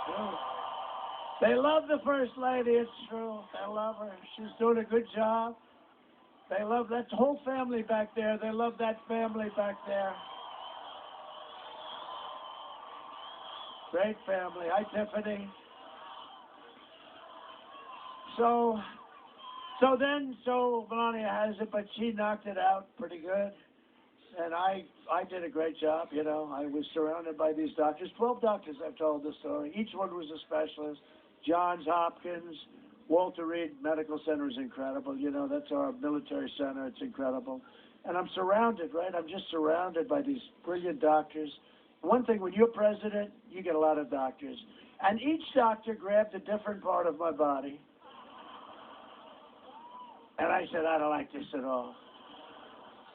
True. They love the First Lady, it's true. They love her. She's doing a good job. They love that whole family back there. They love that family back there. Great family. Hi, Tiffany. So Melania has it, but she knocked it out pretty good. And I did a great job, you know. I was surrounded by these doctors, 12 doctors. I've told the story. Each one was a specialist. Johns Hopkins, Walter Reed Medical Center is incredible. You know, that's our military center. It's incredible. And I'm surrounded, right? I'm just surrounded by these brilliant doctors. One thing, when you're president, you get a lot of doctors. And each doctor grabbed a different part of my body. And I said, I don't like this at all.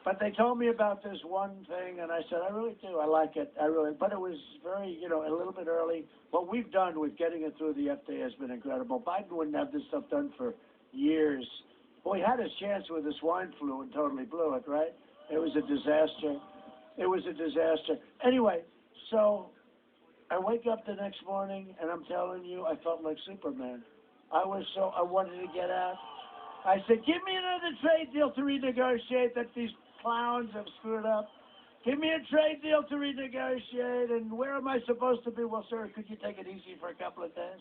But they told me about this one thing, and I said, I really do. I like it. But it was very, you know, a little bit early. What we've done with getting it through the FDA has been incredible. Biden wouldn't have this stuff done for years. Well, he had his chance with the swine flu and totally blew it, right? It was a disaster. It was a disaster. Anyway, so I wake up the next morning, and I'm telling you, I felt like Superman. I wanted to get out. I said, give me another trade deal to renegotiate that these clowns have screwed up. Give me a trade deal to renegotiate, and where am I supposed to be? Well, sir, could you take it easy for a couple of days?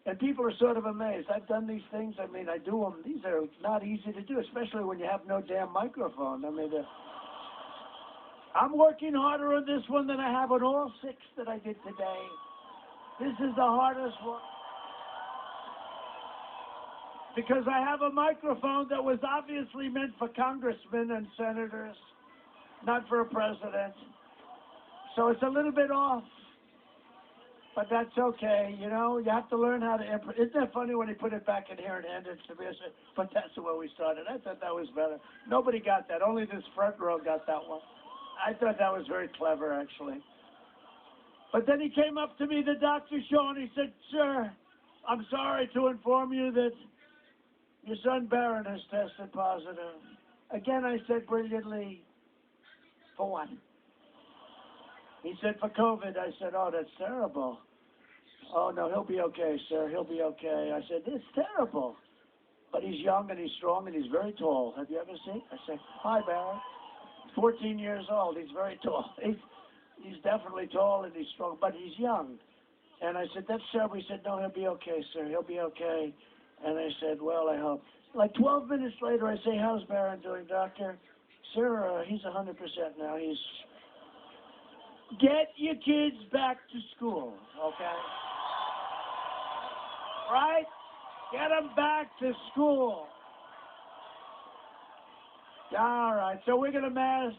And people are sort of amazed. I've done these things. I mean, I do them. These are not easy to do, especially when you have no damn microphone. I mean, I'm working harder on this one than I have on all 6 that I did today. This is the hardest one. Because I have a microphone that was obviously meant for congressmen and senators, not for a president. So it's a little bit off, but that's okay. You know, you have to learn how to improv. Isn't that funny when he put it back in here and handed it to me? I said, but that's the way we started. I thought that was better. Nobody got that. Only this front row got that one. I thought that was very clever, actually. But then he came up to me, the Dr. Shaw, and he said, sir, I'm sorry to inform you that your son Barron has tested positive. Again, I said brilliantly, for what? He said, for COVID. I said, oh, that's terrible. Oh, no, he'll be okay, sir. He'll be okay. I said, it's terrible. But he's young and he's strong and he's very tall. Have you ever seen? I said, hi, Barron. 14 years old. He's very tall. He's definitely tall and he's strong, but he's young. And I said, that's terrible. He said, no, he'll be okay, sir. He'll be okay. And I said, well, I hope. Like 12 minutes later, I say, how's Barron doing, doctor? Sir, he's 100% now. Get your kids back to school, okay? Right? Get them back to school. All right, so we're going to mass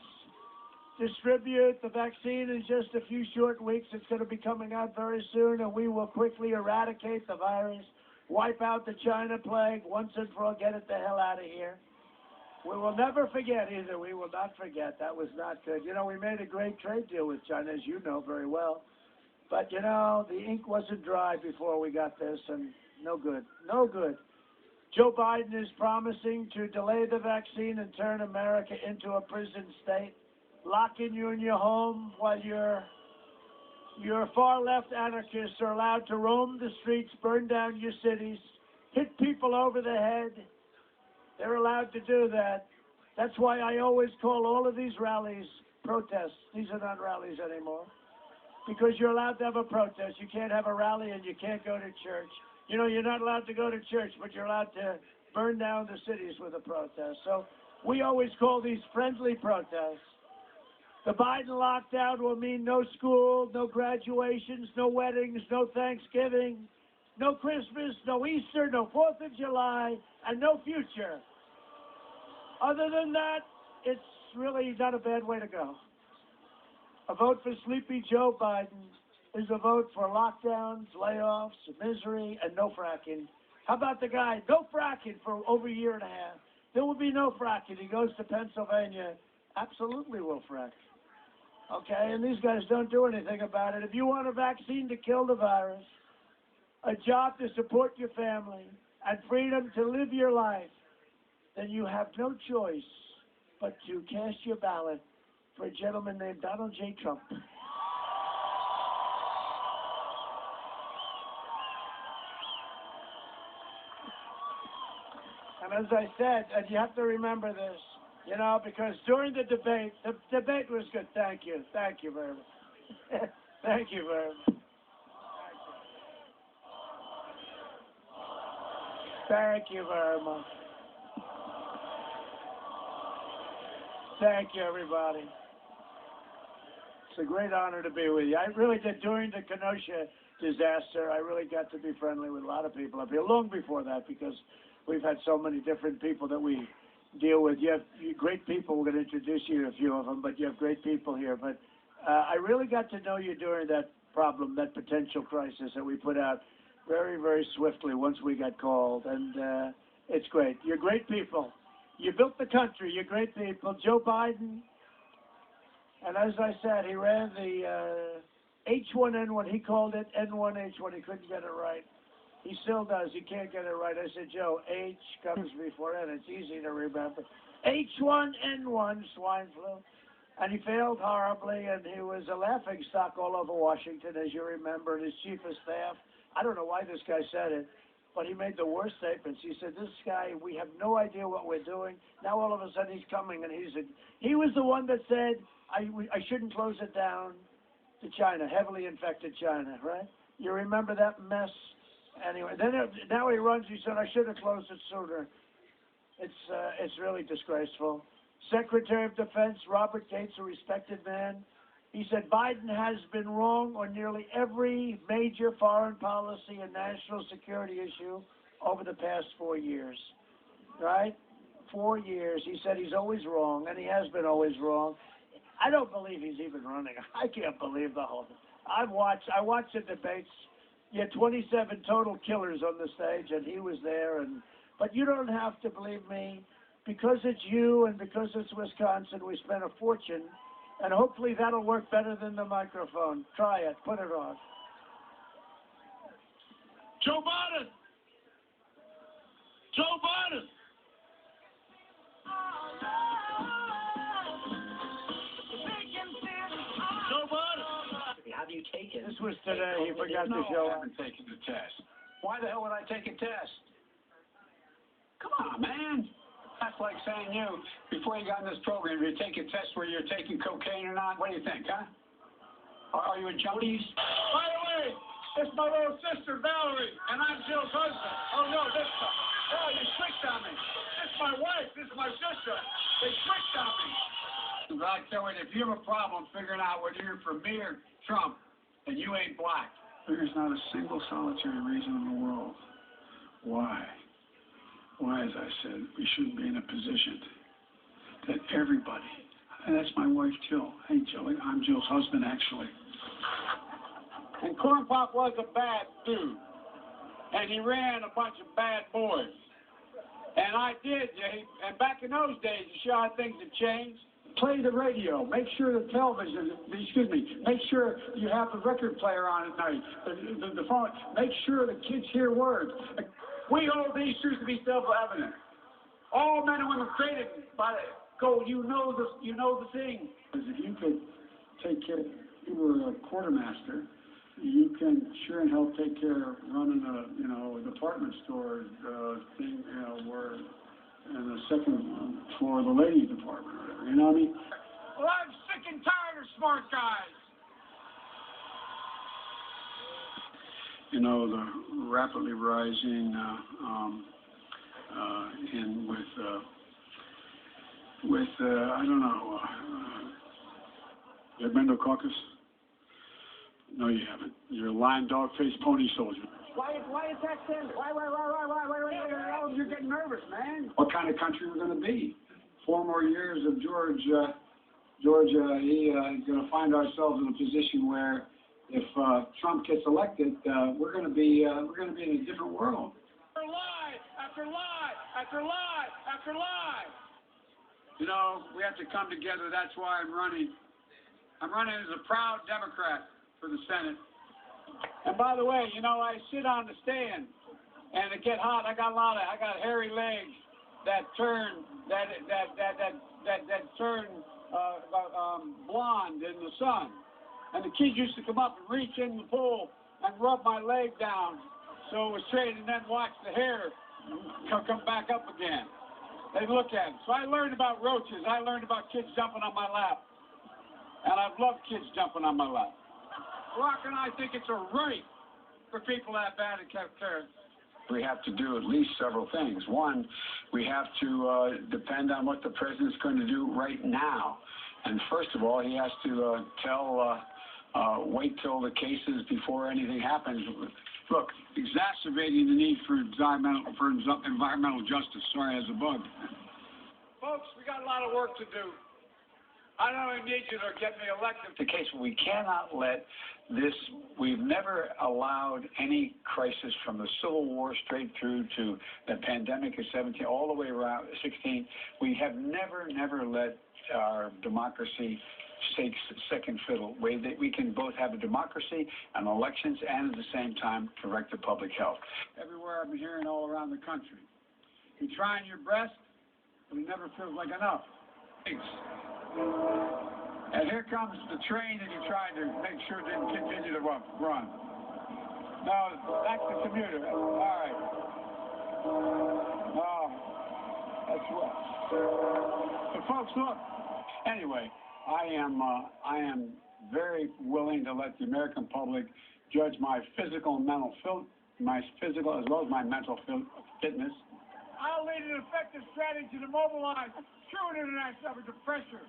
distribute the vaccine in just a few short weeks. It's going to be coming out very soon, and we will quickly eradicate the virus. Wipe out the China plague once and for all. Get it the hell out of here. We will never forget either. We will not forget. That was not good. You know, we made a great trade deal with China, as you know very well. But, you know, the ink wasn't dry before we got this, and no good. No good. Joe Biden is promising to delay the vaccine and turn America into a prison state, locking you in your home while your far-left anarchists are allowed to roam the streets, burn down your cities, hit people over the head. They're allowed to do that. That's why I always call all of these rallies protests. These are not rallies anymore. Because you're allowed to have a protest. You can't have a rally and you can't go to church. You know, you're not allowed to go to church, but you're allowed to burn down the cities with a protest. So we always call these friendly protests. The Biden lockdown will mean no school, no graduations, no weddings, no Thanksgiving, no Christmas, no Easter, no 4th of July, and no future. Other than that, it's really not a bad way to go. A vote for Sleepy Joe Biden is a vote for lockdowns, layoffs, misery, and no fracking. How about the guy, no fracking for over a year and a half? There will be no fracking. He goes to Pennsylvania. Absolutely will frack. Okay, and these guys don't do anything about it. If you want a vaccine to kill the virus, a job to support your family, and freedom to live your life, then you have no choice but to cast your ballot for a gentleman named Donald J. Trump. And as I said, and you have to remember this, you know, because during the debate was good. Thank you very much. Thank you very much. Thank you very much. Thank you, everybody. It's a great honor to be with you. I really did, during the Kenosha disaster, I really got to be friendly with a lot of people up here, long before that, because we've had so many different people that we deal with. You have great people. We're going to introduce you to a few of them, but you have great people here. But I really got to know you during that problem, that potential crisis that we put out very, very swiftly once we got called. And it's great. You're great people. You built the country. You're great people. Joe Biden, and as I said, he ran the H1N1. He called it N1H1. He couldn't get it right. He still does. He can't get it right. I said, Joe, H comes before N. It's easy to remember. H1N1, swine flu. And he failed horribly, and he was a laughing stock all over Washington, as you remember, and his chief of staff. I don't know why this guy said it, but he made the worst statements. He said, this guy, we have no idea what we're doing. Now all of a sudden he's coming, and he was the one that said, I shouldn't close it down to China, heavily infected China, right? You remember that mess? Anyway, now he runs. He said, I should have closed it sooner. It's really disgraceful. Secretary of Defense Robert Gates, a respected man, he said Biden has been wrong on nearly every major foreign policy and national security issue over the past 4 years, right? 4 years. He said he's always wrong, and he has been always wrong. I don't believe he's even running. I can't believe the whole thing. I watched the debates. You had 27 total killers on the stage, and he was there. But you don't have to believe me. Because it's you and because it's Wisconsin, we spent a fortune. And hopefully that'll work better than the microphone. Try it. Put it on. Joe Biden! Joe Biden! Joe Biden! Have you taken? This was today. He forgot to show up. I haven't taken the test. Why the hell would I take a test? Come on, man. That's like saying you, before you got in this program, you take a test where you're taking cocaine or not. What do you think, huh? Are you a junkie? By the way, it's my little sister, Valerie, and I'm Jill's husband. Oh, no, this time. Oh, you switched on me. This is my wife. This is my sister. They switched on me. Right, so if you have a problem figuring out whether you're for me or Trump, then you ain't black. There's not a single solitary reason in the world why, as I said, we shouldn't be in a position that everybody, and that's my wife, Jill. Hey, Jill, I'm Jill's husband, actually. And Corn Pop was a bad dude, and he ran a bunch of bad boys. And I did, and back in those days, you show how things have changed. Play the radio. Make sure the television, make sure you have the record player on at night, the phone. Make sure the kids hear words. We hold these truths to be self-evident. All men and women created by God. You know the thing. If you could take care, you were a quartermaster. You can sure and hell take care of running a department store thing, where in the second floor of the ladies' department or whatever. You know what I mean? Well, I'm sick and tired of smart guys. You know, the rapidly rising I don't know, you ever been to a caucus? No, you haven't. You're a lying dog-faced pony soldier. Why is that said? Why? You're getting nervous, man. What kind of country we're going to be? 4 more years of Georgia, he's going to find ourselves in a position where if Trump gets elected, we're going to be in a different world. Lie after lie after lie after lie. You know, we have to come together. That's why I'm running. I'm running as a proud Democrat for the Senate. And by the way, you know, I sit on the stand, and it get hot. I got hairy legs that turn blonde in the sun. And the kids used to come up and reach in the pool and rub my leg down so it was straight, and then watch the hair come back up again. They look at them. So I learned about roaches. I learned about kids jumping on my lap. And I've loved kids jumping on my lap. Rock and I think it's a right for people that bad at care. We have to do at least several things. One, we have to depend on what the president's going to do right now. And first of all, he has to wait till the cases before anything happens. Look, exacerbating the need for environmental justice. Sorry, as a bug. Folks, we got a lot of work to do. I don't even need you to get me elected. The case, we cannot let this, we've never allowed any crisis from the Civil War straight through to the pandemic of 17, all the way around 16. We have never let our democracy take second fiddle. We can both have a democracy and elections and at the same time correct the public health. Everywhere I've been hearing all around the country. You're trying your best, but it never feels like enough. Thanks. And here comes the train that you tried to make sure didn't continue to run. No, that's the commuter. All right. Oh, that's what. But folks, look. Anyway, I am very willing to let the American public judge my physical and mental my physical as well as my mental fitness. I'll lead an effective strategy to mobilize true international effort to pressure.